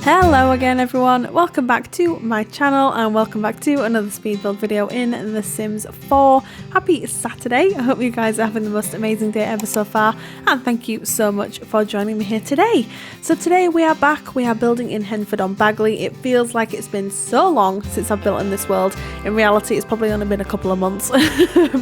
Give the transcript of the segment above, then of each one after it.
Hello again everyone, welcome back to my channel and welcome back to another speed build video in The Sims 4. Happy Saturday, I hope you guys are having the most amazing day ever so far and thank you so much for joining me here today. So today we are back, we are building in Henford-on-Bagley. It feels like it's been so long since I've built in this world. In reality it's probably only been a couple of months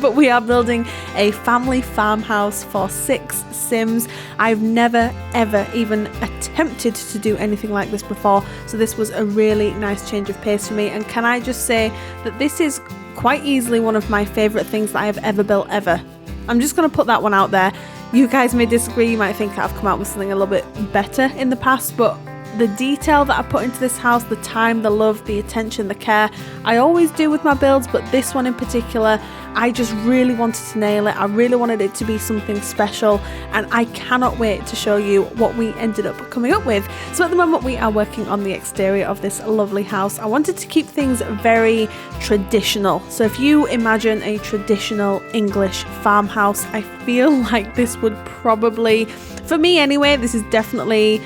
but we are building a family farmhouse for 6 Sims. I've never ever even attempted to do anything like this before, so this was a really nice change of pace for me, and can I just say that this is quite easily one of my favourite things that I have ever built ever. I'm just going to put that one out there. You guys may disagree, you might think that I've come out with something a little bit better in the past, but the detail that I put into this house, the time, the love, the attention, the care, I always do with my builds, but this one in particular, I just really wanted to nail it. I really wanted it to be something special, and I cannot wait to show you what we ended up coming up with. So at the moment we are working on the exterior of this lovely house. I wanted to keep things very traditional. So if you imagine a traditional English farmhouse, I feel like this would probably, for me anyway, this is definitely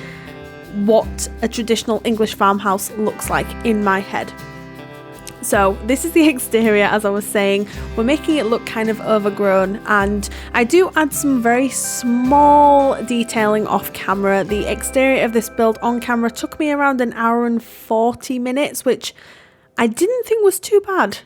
what a traditional English farmhouse looks like in my head. So this is the exterior, as I was saying. We're making it look kind of overgrown, and I do add some very small detailing off camera. The exterior of this build on camera took me around an hour and 40 minutes, which I didn't think was too bad.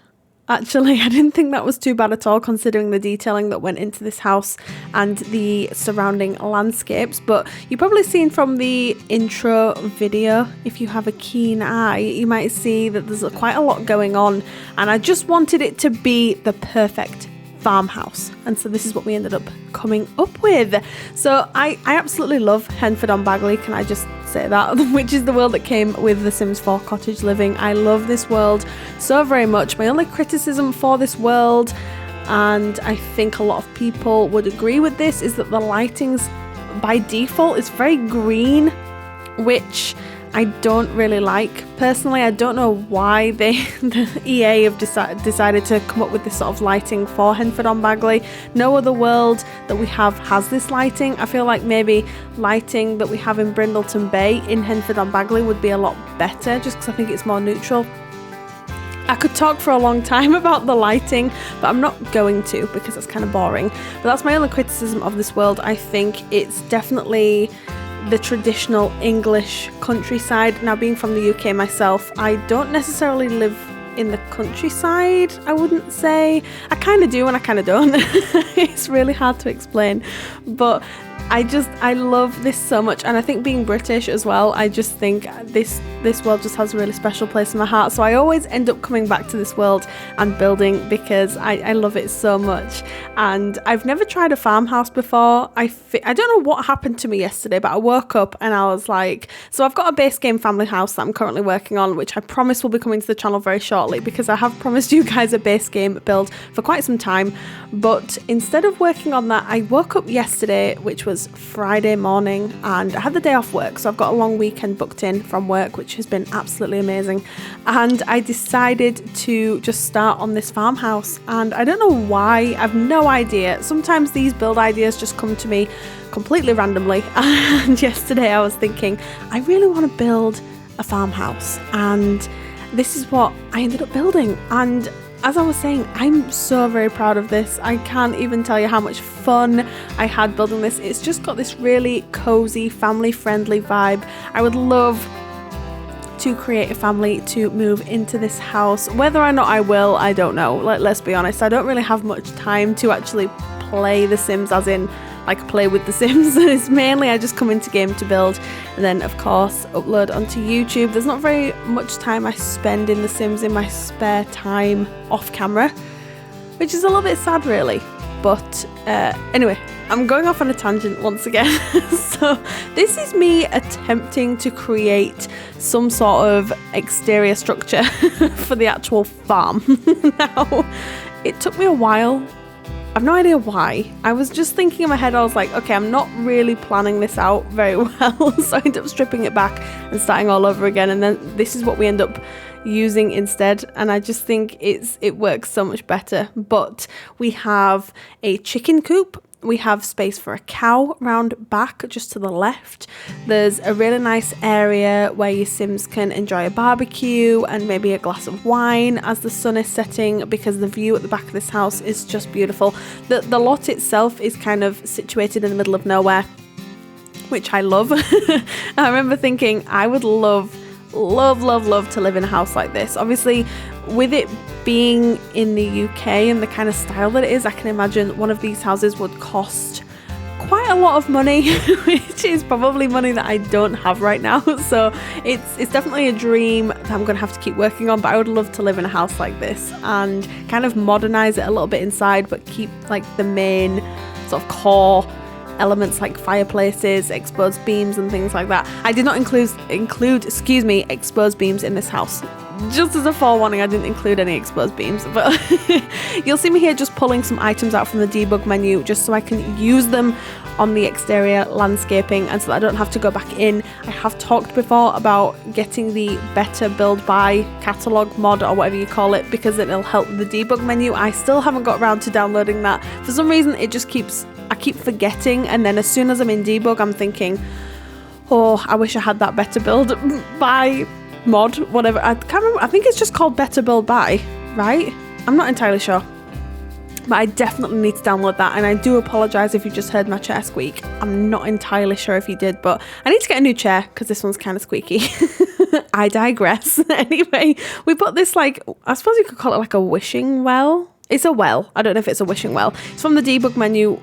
Actually, I didn't think that was too bad at all, considering the detailing that went into this house and the surrounding landscapes. But you've probably seen from the intro video, if you have a keen eye, you might see that there's quite a lot going on, and I just wanted it to be the perfect farmhouse, and so this is what we ended up coming up with. So I absolutely love Henford-on-Bagley, can I just say that, which is the world that came with The Sims 4 Cottage Living. I love this world so very much. My only criticism for this world, and I think a lot of people would agree with this, is that the lighting's by default is very green, which I don't really like. Personally, I don't know why the EA have decided to come up with this sort of lighting for Henford-on-Bagley. No other world that we have has this lighting. I feel like maybe lighting that we have in Brindleton Bay in Henford-on-Bagley would be a lot better, just because I think it's more neutral. I could talk for a long time about the lighting, but I'm not going to, because it's kind of boring. But that's my only criticism of this world. I think it's definitely the traditional English countryside. Now, being from the UK myself, I don't necessarily live in the countryside, I wouldn't say. I kind of do and I kind of don't. It's really hard to explain, but I love this so much, and I think being British as well, I just think this world just has a really special place in my heart. So I always end up coming back to this world and building because I love it so much. And I've never tried a farmhouse before. I don't know what happened to me yesterday, but I woke up and I was like, so I've got a base game family house that I'm currently working on, which I promise will be coming to the channel very shortly, because I have promised you guys a base game build for quite some time. But instead of working on that, I woke up yesterday, which was Friday morning, and I had the day off work, so I've got a long weekend booked in from work, which has been absolutely amazing, and I decided to just start on this farmhouse. And I don't know why, I've no idea. Sometimes these build ideas just come to me completely randomly, and yesterday I was thinking I really want to build a farmhouse, and this is what I ended up building. And as I was saying, I'm so very proud of this. I can't even tell you how much fun I had building this. It's just got this really cozy, family-friendly vibe. I would love to create a family to move into this house. Whether or not I will, I don't know. Let's be honest, I don't really have much time to actually play The Sims, as in like play with The Sims. It's mainly I just come into game to build, and then of course upload onto YouTube. There's not very much time I spend in The Sims in my spare time off camera, which is a little bit sad really. But anyway, I'm going off on a tangent once again. So this is me attempting to create some sort of exterior structure for the actual farm. Now, it took me a while. I've no idea why. I was just thinking in my head, I was like, okay, I'm not really planning this out very well. So I ended up stripping it back and starting all over again. And then this is what we end up using instead, and I just think it works so much better. But we have a chicken coop, We have space for a cow round back just to the left. There's a really nice area where your Sims can enjoy a barbecue and maybe a glass of wine as the sun is setting, because the view at the back of this house is just beautiful. The lot itself is kind of situated in the middle of nowhere, which I love. I remember thinking I would love to live in a house like this. Obviously, with it being in the UK and the kind of style that it is, I can imagine one of these houses would cost quite a lot of money, which is probably money that I don't have right now. So it's definitely a dream that I'm gonna have to keep working on, but I would love to live in a house like this and kind of modernize it a little bit inside, but keep like the main sort of core elements like fireplaces, exposed beams and things like that. I did not include exposed beams in this house. Just as a forewarning, I didn't include any exposed beams, but you'll see me here just pulling some items out from the debug menu just so I can use them on the exterior landscaping and so that I don't have to go back in. I have talked before about getting the Better Build By catalog mod or whatever you call it, because it'll help the debug menu. I still haven't got around to downloading that. For some reason, I keep forgetting, and then as soon as I'm in debug, I'm thinking, oh, I wish I had that Better Build By mod, whatever. I can't remember. I think it's just called Better Build By, right? I'm not entirely sure, but I definitely need to download that, and I do apologise if you just heard my chair squeak. I'm not entirely sure if you did, but I need to get a new chair because this one's kind of squeaky. I digress. Anyway, we put this, like, I suppose you could call it like a wishing well. It's a well. I don't know if it's a wishing well. It's from the debug menu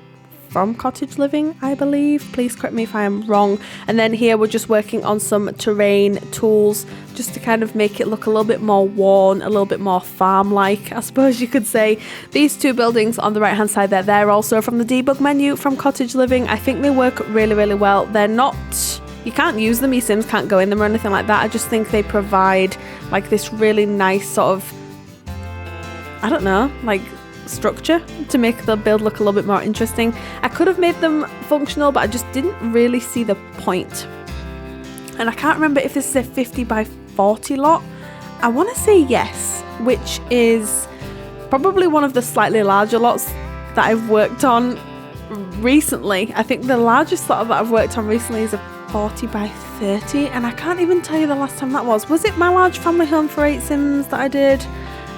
from Cottage Living, I believe. Please correct me if I am wrong. And then here we're just working on some terrain tools just to kind of make it look a little bit more worn, a little bit more farm-like, I suppose you could say. These two buildings on the right hand side, they're also from the debug menu from Cottage Living. I think they work really, really well. They're not, you can't use them, your Sims can't go in them or anything like that. I just think they provide like this really nice sort of, I don't know, like structure to make the build look a little bit more interesting. I could have made them functional, but I just didn't really see the point. And I can't remember if this is a 50 by 40 lot. I want to say yes, which is probably one of the slightly larger lots that I've worked on recently. I think the largest lot that I've worked on recently is a 40 by 30, and I can't even tell you the last time that was. Was it my large family home for 8 Sims that I did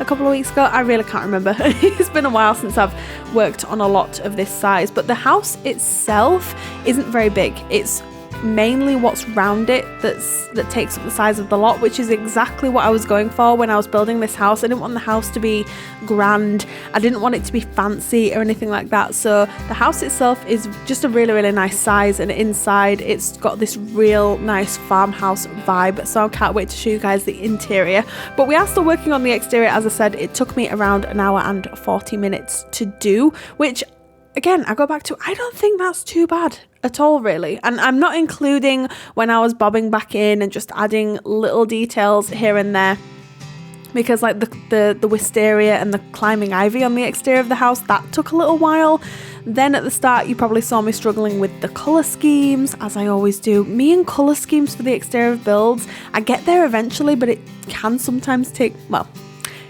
a couple of weeks ago? I really can't remember. It's been a while since I've worked on a lot of this size, but the house itself isn't very big. It's mainly what's round it that takes up the size of the lot, which is exactly what I was going for when I was building this house. I didn't want the house to be grand. I didn't want it to be fancy or anything like that. So the house itself is just a really, really nice size, and inside it's got this real nice farmhouse vibe. So I can't wait to show you guys the interior. But we are still working on the exterior. As I said, it took me around an hour and 40 minutes to do, which again, I go back to, I don't think that's too bad at all, really. And I'm not including when I was bobbing back in and just adding little details here and there, because like the wisteria and the climbing ivy on the exterior of the house, that took a little while. Then at the start, you probably saw me struggling with the colour schemes, as I always do. Me and colour schemes for the exterior builds, I get there eventually, but it can sometimes take, well,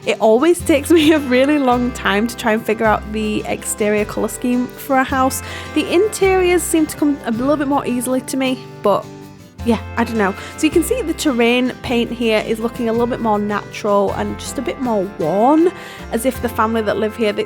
it always takes me a really long time to try and figure out the exterior colour scheme for a house. The interiors seem to come a little bit more easily to me, but yeah, I don't know. So you can see the terrain paint here is looking a little bit more natural and just a bit more worn, as if the family that live here, they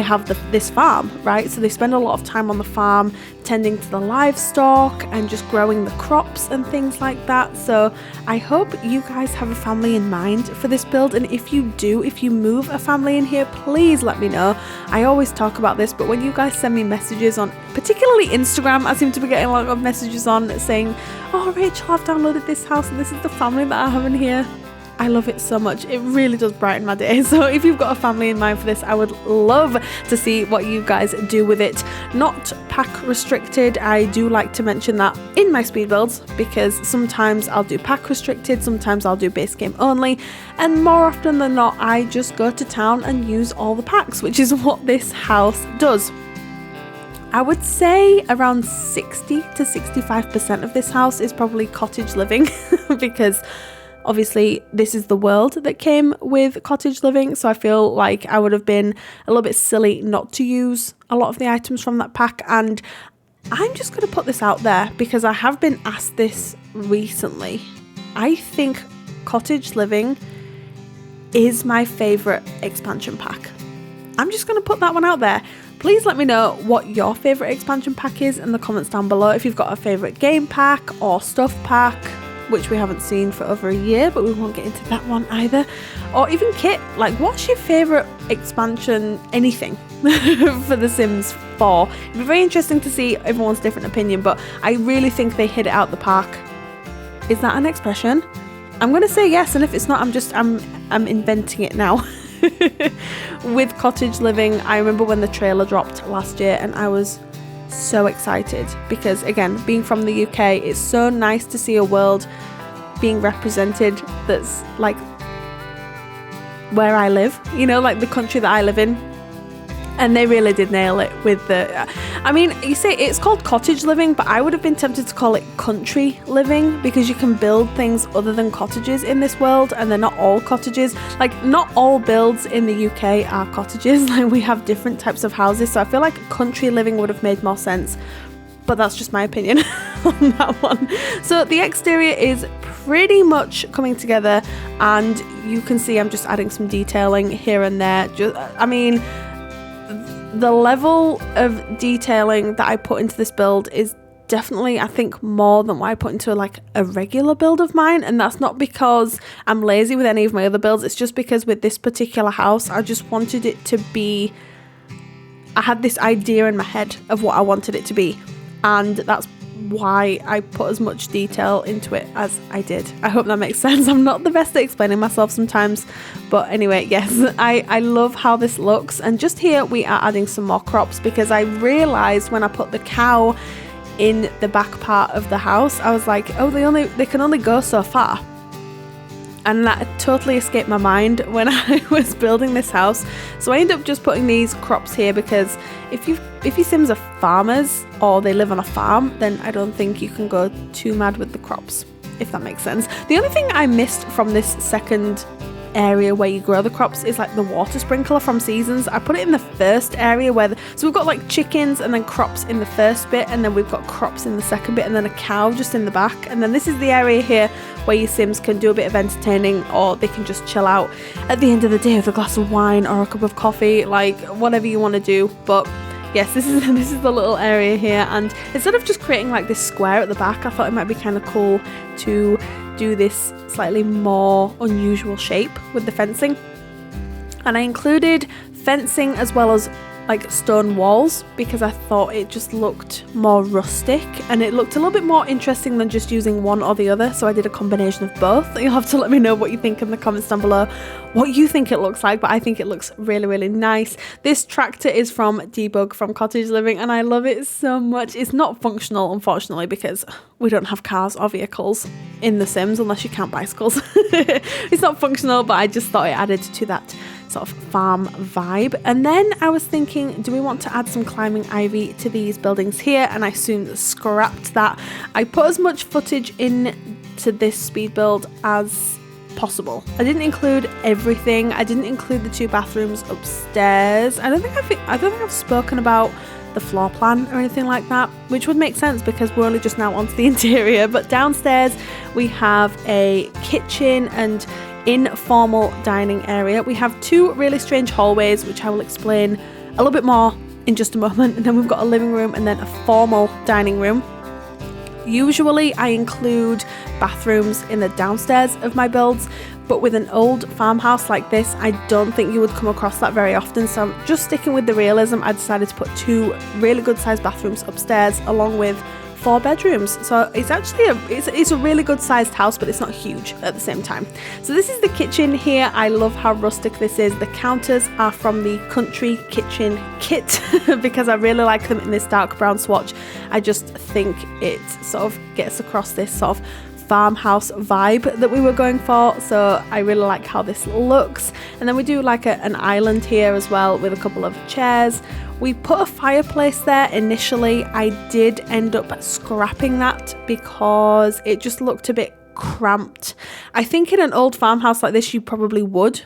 have this farm, right? So they spend a lot of time on the farm tending to the livestock and just growing the crops and things like that. So I hope you guys have a family in mind for this build, and if you do, if you move a family in here, please let me know. I always talk about this, but when you guys send me messages on particularly Instagram, I seem to be getting a lot of messages on saying, oh Rachel, I've downloaded this house and this is the family that I have in here. I love it so much. It really does brighten my day. So if you've got a family in mind for this, I would love to see what you guys do with it. Not pack restricted. I do like to mention that in my speed builds, because sometimes I'll do pack restricted, sometimes I'll do base game only, and more often than not, I just go to town and use all the packs, which is what this house does. I would say around 60 to 65% of this house is probably cottage living because Obviously, this is the world that came with cottage living, so I feel like I would have been a little bit silly not to use a lot of the items from that pack. And I'm just going to put this out there because I have been asked this recently. I think cottage living is my favourite expansion pack. I'm just going to put that one out there. Please let me know what your favourite expansion pack is in the comments down below. If you've got a favourite game pack or stuff pack, which we haven't seen for over a year, but we won't get into that one either. Or even kit, like what's your favourite expansion, anything for The Sims 4? It'd be very interesting to see everyone's different opinion, but I really think they hit it out the park. Is that an expression? I'm going to say yes, and if it's not, I'm inventing it now. With cottage living, I remember when the trailer dropped last year and I was so excited because, again, being from the UK, it's so nice to see a world being represented that's like where I live, you know, like the country that I live in. And they really did nail it with the, I mean, you say it's called cottage living, but I would have been tempted to call it country living because you can build things other than cottages in this world, and they're not all cottages. Like, not all builds in the UK are cottages. Like, we have different types of houses, so I feel like country living would have made more sense. But that's just my opinion on that one. So the exterior is pretty much coming together, and you can see I'm just adding some detailing here and there. I mean, the level of detailing that I put into this build is definitely, I think, more than what I put into like a regular build of mine. And that's not because I'm lazy with any of my other builds. It's just because with this particular house, I just wanted it to be, I had this idea in my head of what I wanted it to be. And that's why I put as much detail into it as I did. I hope that makes sense. I'm not the best at explaining myself sometimes, but anyway, yes, I love how this looks. And just here we are adding some more crops because I realized when I put the cow in the back part of the house, I was like, oh, they can only go so far. And that totally escaped my mind when I was building this house. So I ended up just putting these crops here because if your Sims are farmers or they live on a farm, then I don't think you can go too mad with the crops, if that makes sense. The only thing I missed from this second area where you grow the crops is like the water sprinkler from Seasons. I put it in the first area so we've got like chickens and then crops in the first bit, and then we've got crops in the second bit, and then a cow just in the back. And then this is the area here where your Sims can do a bit of entertaining, or they can just chill out at the end of the day with a glass of wine or a cup of coffee, like whatever you want to do. But yes, this is the little area here, and instead of just creating like this square at the back, I thought it might be kind of cool to do this slightly more unusual shape with the fencing. And I included fencing as well as like stone walls because I thought it just looked more rustic and it looked a little bit more interesting than just using one or the other. So I did a combination of both. You'll have to let me know what you think in the comments down below, what you think it looks like, but I think it looks really, really nice. This tractor is from Debug from Cottage Living and I love it so much. It's not functional, unfortunately, because we don't have cars or vehicles in The Sims unless you count bicycles. It's not functional, but I just thought it added to that sort of farm vibe. And then I was thinking, do we want to add some climbing ivy to these buildings here? And I soon scrapped that. I put as much footage into this speed build as possible. I didn't include everything. I didn't include the 2 bathrooms upstairs. I don't think I've spoken about the floor plan or anything like that, which would make sense because we're only just now onto the interior. But downstairs we have a kitchen and informal dining area. We have 2 really strange hallways, which I will explain a little bit more in just a moment. And then we've got a living room and then a formal dining room. Usually I include bathrooms in the downstairs of my builds, but with an old farmhouse like this, I don't think you would come across that very often. So I'm just sticking with the realism. I decided to put 2 really good sized bathrooms upstairs along with 4 bedrooms. So it's actually it's a really good sized house, but it's not huge at the same time. So this is the kitchen here. I love how rustic this is. The counters are from the Country Kitchen kit because I really like them in this dark brown swatch. I just think it sort of gets across this sort of farmhouse vibe that we were going for, so I really like how this looks. And then we do like an island here as well with a couple of chairs. We put a fireplace there initially. I did end up scrapping that because it just looked a bit cramped. I think in an old farmhouse like this, you probably would,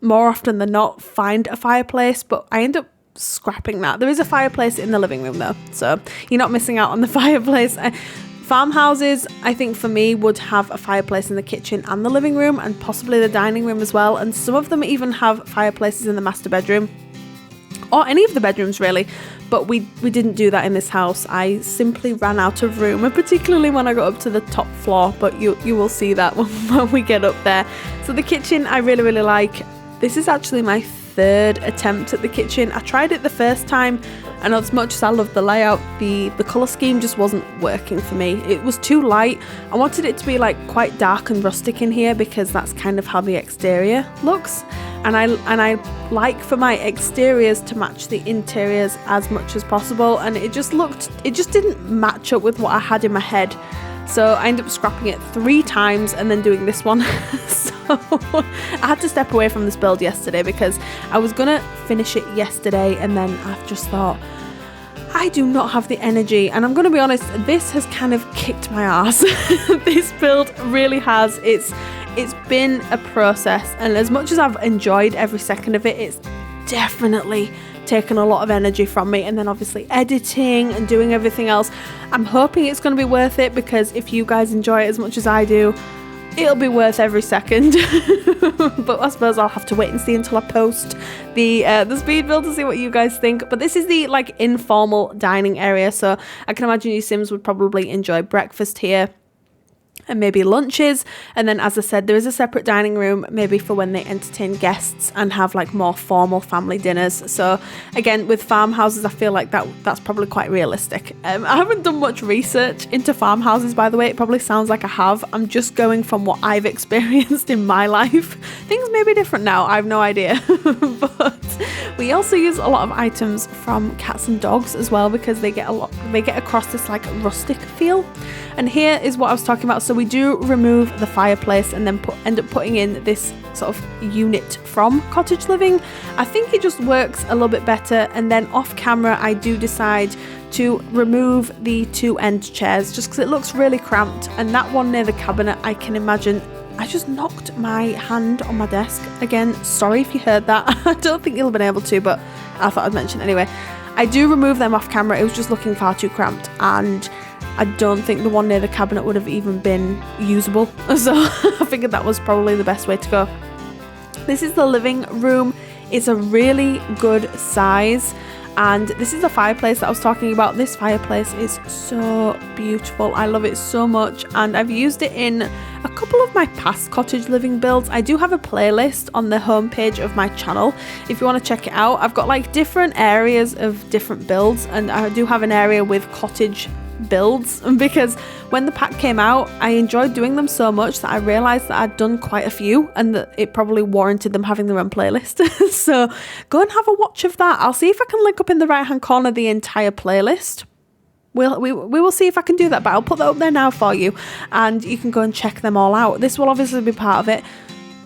more often than not, find a fireplace, but I end up scrapping that. There is a fireplace in the living room though, so you're not missing out on the fireplace. Farmhouses, I think for me, would have a fireplace in the kitchen and the living room, and possibly the dining room as well, and some of them even have fireplaces in the master bedroom, or any of the bedrooms really, but we didn't do that in this house. I simply ran out of room, and particularly when I got up to the top floor, but you will see that when we get up there. So the kitchen I really, really like. This is actually my third attempt at the kitchen. I tried it the first time, and as much as I love the layout, the colour scheme just wasn't working for me. It was too light. I wanted it to be like quite dark and rustic in here, because that's kind of how the exterior looks, and I like for my exteriors to match the interiors as much as possible, and it just didn't match up with what I had in my head. So I ended up scrapping it 3 times and then doing this one. So I had to step away from this build yesterday because I was gonna finish it yesterday, and then I've just thought, I do not have the energy, and I'm gonna be honest, this has kind of kicked my ass. This build really has. It's been a process, and as much as I've enjoyed every second of it, it's definitely taken a lot of energy from me, and then obviously editing and doing everything else. I'm hoping it's going to be worth it, because if you guys enjoy it as much as I do, it'll be worth every second. But I suppose I'll have to wait and see until I post the speed build to see what you guys think. But this is the like informal dining area, so I can imagine you Sims would probably enjoy breakfast here and maybe lunches, and then as I said, there is a separate dining room maybe for when they entertain guests and have like more formal family dinners. So again, with farmhouses, I feel like that's probably quite realistic. I haven't done much research into farmhouses, by the way. It probably sounds like I have. I'm just going from what I've experienced in my life. Things may be different now, I have no idea. But we also use a lot of items from cats and dogs as well, because they get across this like rustic feel. And here is what I was talking about. So we do remove the fireplace and then end up putting in this sort of unit from cottage living. I think it just works a little bit better. And then off camera, I do decide to remove the 2 end chairs just because it looks really cramped. And that one near the cabinet, I can imagine, I just knocked my hand on my desk. Again, sorry if you heard that. I don't think you'll have been able to, but I thought I'd mention it anyway. I do remove them off camera. It was just looking far too cramped, and I don't think the one near the cabinet would have even been usable. So I figured that was probably the best way to go. This is the living room. It's a really good size. And this is the fireplace that I was talking about. This fireplace is so beautiful. I love it so much. And I've used it in a couple of my past cottage living builds. I do have a playlist on the homepage of my channel if you want to check it out. I've got like different areas of different builds, and I do have an area with cottage builds, because when the pack came out, I enjoyed doing them so much that I realized that I'd done quite a few, and that it probably warranted them having their own playlist. So go and have a watch of that. I'll see if I can link up in the right hand corner the entire playlist. We will see if I can do that, but I'll put that up there now for you, and you can go and check them all out. This will obviously be part of it,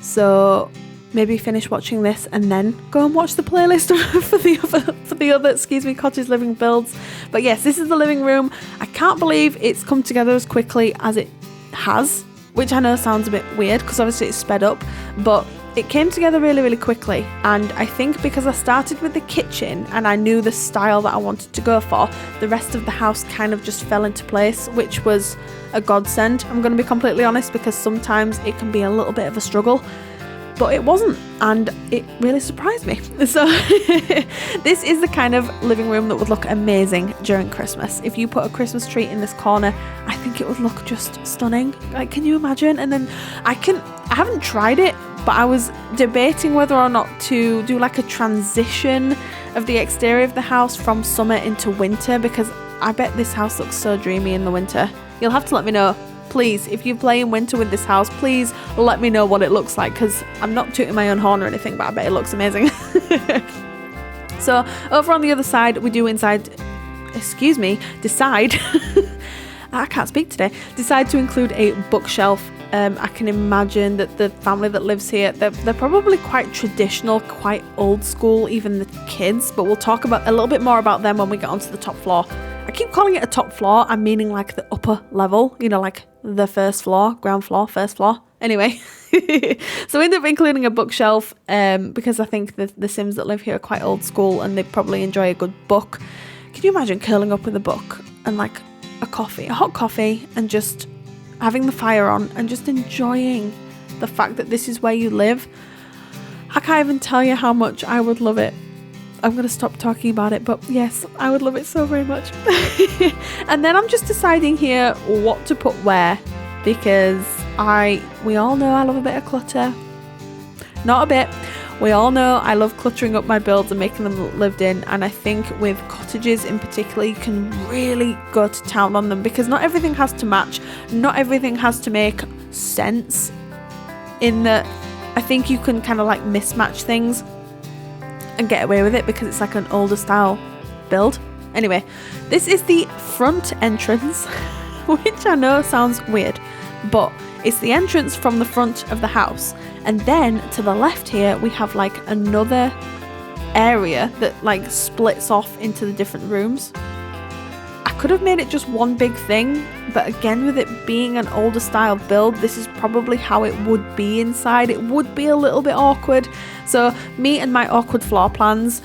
so maybe finish watching this and then go and watch the playlist for the other cottage living builds. But yes, this is the living room. I can't believe it's come together as quickly as it has, which I know sounds a bit weird because obviously it's sped up, but it came together really, really quickly. And I think because I started with the kitchen and I knew the style that I wanted to go for, the rest of the house kind of just fell into place, which was a godsend. I'm going to be completely honest, because sometimes it can be a little bit of a struggle, but it wasn't, and it really surprised me. So this is the kind of living room that would look amazing during Christmas. If you put a Christmas tree in this corner, I think it would look just stunning. Like, can you imagine? And then I haven't tried it, but I was debating whether or not to do like a transition of the exterior of the house from summer into winter, because I bet this house looks so dreamy in the winter. You'll have to let me know. Please, if you play in winter with this house, please let me know what it looks like, because I'm not tooting my own horn or anything, but I bet it looks amazing. So over on the other side, we do decide I can't speak today, decide to include a bookshelf. I can imagine that the family that lives here, they're probably quite traditional, quite old school, even the kids, but we'll talk about a little bit more about them when we get onto the top floor I keep calling it a top floor. I'm meaning like the upper level, you know, like the first floor, ground floor, first floor. Anyway, so I ended up including a bookshelf because I think the Sims that live here are quite old school and they probably enjoy a good book. Can you imagine curling up with a book and like a hot coffee, and just having the fire on and just enjoying the fact that this is where you live? I can't even tell you how much I would love it. I'm going to stop talking about it, but yes, I would love it so very much. And then I'm just deciding here what to put where, because we all know I love a bit of clutter. Not a bit. We all know I love cluttering up my builds and making them lived in, and I think with cottages in particular you can really go to town on them, because not everything has to match, not everything has to make sense, in that I think you can kind of like mismatch things and get away with it because it's like an older style build. Anyway, this is the front entrance, which I know sounds weird, but it's the entrance from the front of the house. And then to the left here, we have like another area that like splits off into the different rooms. I could have made it just one big thing, but again, with it being an older style build, this is probably how it would be inside. It would be a little bit awkward. So me and my awkward floor plans,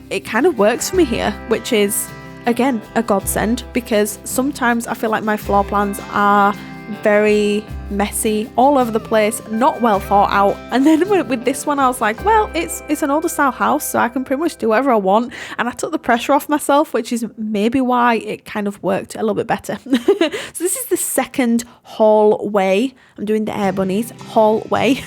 it kind of works for me here, which is again a godsend, because sometimes I feel like my floor plans are very messy, all over the place, not well thought out. And then with this one I was like, well, it's an older style house, so I can pretty much do whatever I want, and I took the pressure off myself, which is maybe why it kind of worked a little bit better. So this is the second hallway. I'm doing the air bunnies hallway.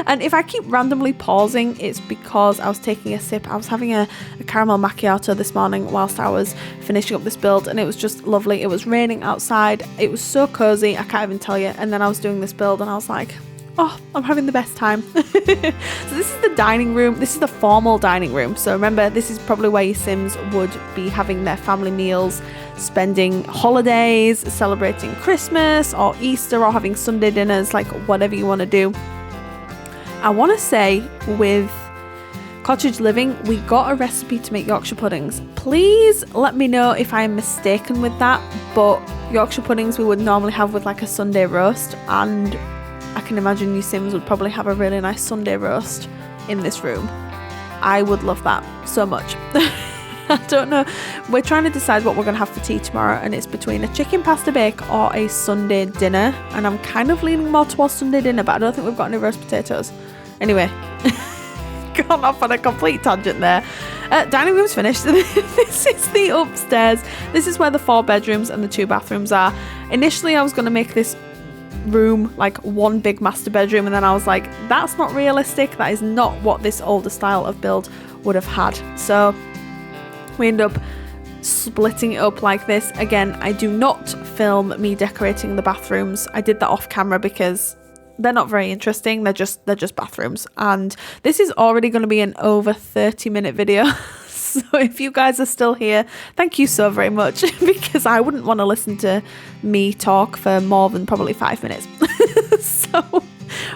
And if I keep randomly pausing, it's because I was taking a sip. I was having a caramel macchiato this morning whilst I was finishing up this build, and it was just lovely. It was raining outside, it was so cozy, I can't even tell you. And then I was doing this build and I was like, oh, I'm having the best time. So this is the dining room. This is the formal dining room. So remember, this is probably where your Sims would be having their family meals, spending holidays, celebrating Christmas or Easter, or having Sunday dinners, like whatever you want to do. I want to say with cottage living, we got a recipe to make Yorkshire puddings. Please let me know if I am mistaken with that, but Yorkshire puddings we would normally have with like a Sunday roast, and I can imagine you Sims would probably have a really nice Sunday roast in this room. I would love that so much. I don't know. We're trying to decide what we're going to have for tea tomorrow, and it's between a chicken pasta bake or a Sunday dinner, and I'm kind of leaning more towards Sunday dinner, but I don't think we've got any roast potatoes. Anyway, gone off on a complete tangent there. Dining room's finished. This is the upstairs. This is where the 4 bedrooms and the 2 bathrooms are. Initially I was going to make this room like one big master bedroom, and then I was like, that's not realistic. That is not what this older style of build would have had. So we end up splitting it up like this. Again, I do not film me decorating the bathrooms. I did that off camera because they're not very interesting. They're just bathrooms, and this is already going to be an over 30-minute video. So if you guys are still here, thank you so very much, because I wouldn't want to listen to me talk for more than probably 5 minutes. So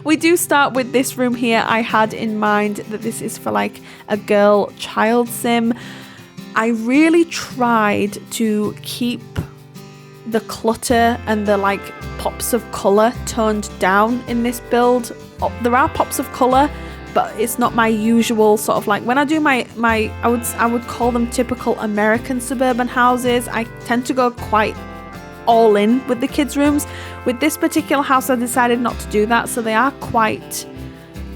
we do start with this room here. I had in mind that this is for like a girl child sim. I really tried to keep the clutter and the like pops of colour toned down in this build. There are pops of colour, but it's not my usual sort of like, when I do my I would call them typical American suburban houses. I tend to go quite all in with the kids' rooms. With this particular house I decided not to do that, so they are quite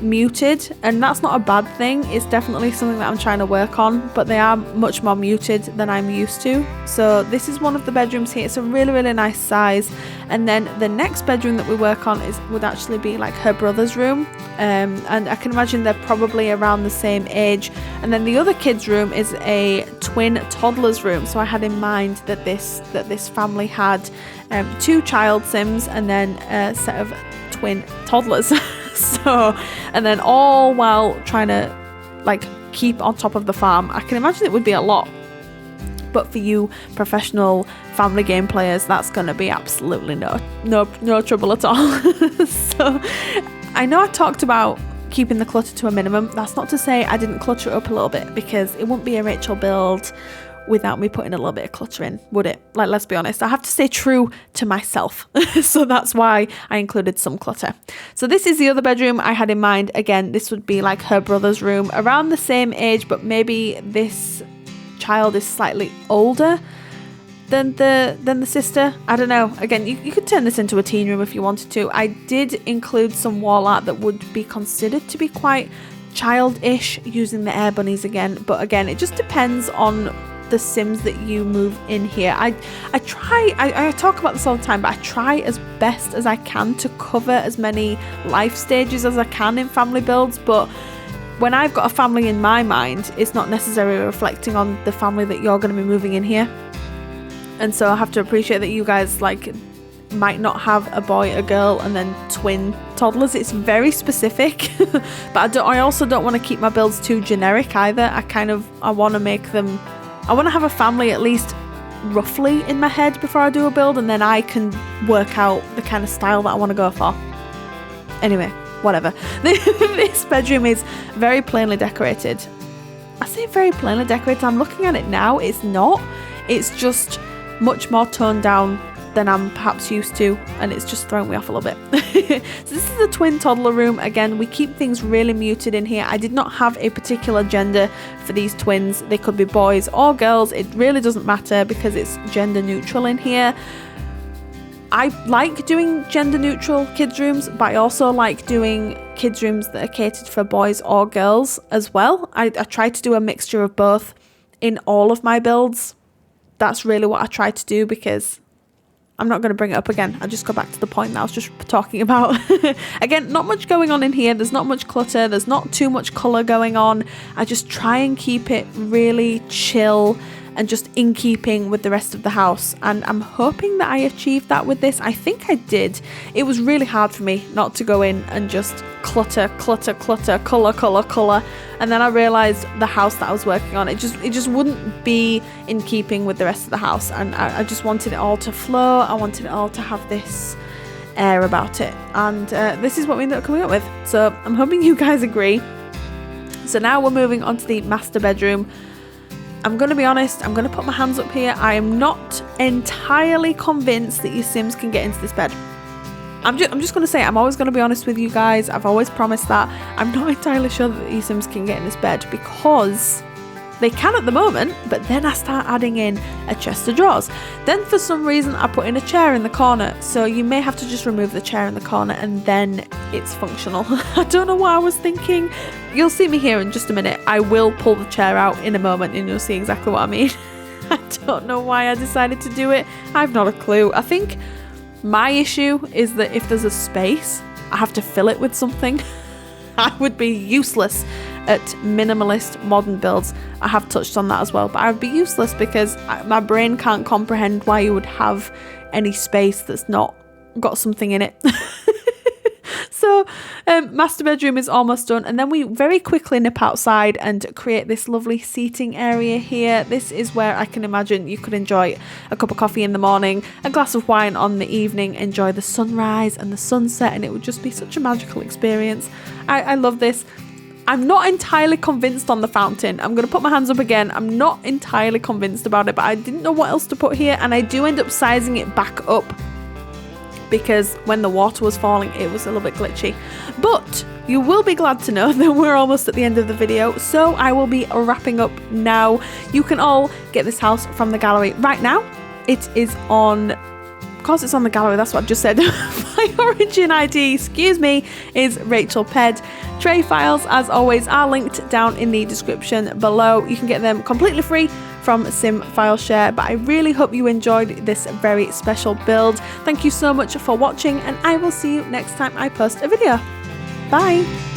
muted, and that's not a bad thing. It's definitely something that I'm trying to work on, but they are much more muted than I'm used to. So this is one of the bedrooms here. It's a really nice size, and then the next bedroom that we work on would actually be like her brother's room, and I can imagine they're probably around the same age. And then the other kids' room is a twin toddlers room. So I had in mind that this family had 2 child Sims and then a set of twin toddlers. So, and then all while trying to like keep on top of the farm. I can imagine it would be a lot, but for you professional family game players, that's going to be absolutely no trouble at all. So I know I talked about keeping the clutter to a minimum. That's not to say I didn't clutter it up a little bit, because it wouldn't be a Rachel build without me putting a little bit of clutter in, would it? Like, let's be honest, I have to stay true to myself. So that's why I included some clutter. So this is the other bedroom I had in mind. Again, this would be like her brother's room, around the same age, but maybe this child is slightly older than the sister. I don't know. Again, you could turn this into a teen room if you wanted to. I did include some wall art that would be considered to be quite childish, using the air bunnies again, but again, it just depends on the Sims that you move in here. I talk about this all the time, but I try as best as I can to cover as many life stages as I can in family builds, but when I've got a family in my mind, it's not necessarily reflecting on the family that you're going to be moving in here. And so I have to appreciate that you guys like might not have a boy, a girl, and then twin toddlers. It's very specific. But I also don't want to keep my builds too generic either. I want to make them, I want to have a family at least roughly in my head before I do a build, and then I can work out the kind of style that I want to go for. Anyway, whatever. This bedroom is very plainly decorated. I say very plainly decorated, I'm looking at it now, it's not. It's just much more toned down than I'm perhaps used to, and it's just throwing me off a little bit. So this is a twin toddler room. Again, we keep things really muted in here. I did not have a particular gender for these twins. They could be boys or girls. It really doesn't matter because it's gender neutral in here. I like doing gender neutral kids rooms, but I also like doing kids rooms that are catered for boys or girls as well. I try to do a mixture of both in all of my builds. That's really what I try to do, because I'm not going to bring it up again. I'll just go back to the point that I was just talking about. Again, not much going on in here. There's not much clutter. There's not too much colour going on. I just try and keep it really chill and just in keeping with the rest of the house. And I'm hoping that I achieved that with this. I think I did. It was really hard for me not to go in and just clutter, colour. And then I realised the house that I was working on, it just wouldn't be in keeping with the rest of the house. And I just wanted it all to flow. I wanted it all to have this air about it. And this is what we ended up coming up with. So I'm hoping you guys agree. So now we're moving on to the master bedroom. I'm going to be honest, I'm going to put my hands up here. I am not entirely convinced that your Sims can get into this bed. I'm just going to say, I'm always going to be honest with you guys. I've always promised that. I'm not entirely sure that your Sims can get in this bed, because they can at the moment, but then I start adding in a chest of drawers. Then for some reason I put in a chair in the corner, so you may have to just remove the chair in the corner and then it's functional. I don't know what I was thinking. You'll see me here in just a minute. I will pull the chair out in a moment and you'll see exactly what I mean. I don't know why I decided to do it. I've not a clue. I think my issue is that if there's a space, I have to fill it with something. I would be useless at minimalist modern builds. I have touched on that as well, but I would be useless because my brain can't comprehend why you would have any space that's not got something in it. So master bedroom is almost done, and then we very quickly nip outside and create this lovely seating area here. This is where I can imagine you could enjoy a cup of coffee in the morning, a glass of wine on the evening, enjoy the sunrise and the sunset, and it would just be such a magical experience. I love this. I'm not entirely convinced on the fountain. I'm going to put my hands up again. I'm not entirely convinced about it, but I didn't know what else to put here, and I do end up sizing it back up because when the water was falling, it was a little bit glitchy. But you will be glad to know that we're almost at the end of the video, so I will be wrapping up now. You can all get this house from the gallery right now. It is on... Of course it's on the gallery, that's what I've just said. My origin ID, excuse me, is RachelPedd. Tray files, as always, are linked down in the description below. You can get them completely free from Sim File Share, but I really hope you enjoyed this very special build. Thank you so much for watching, and I will see you next time I post a video. Bye!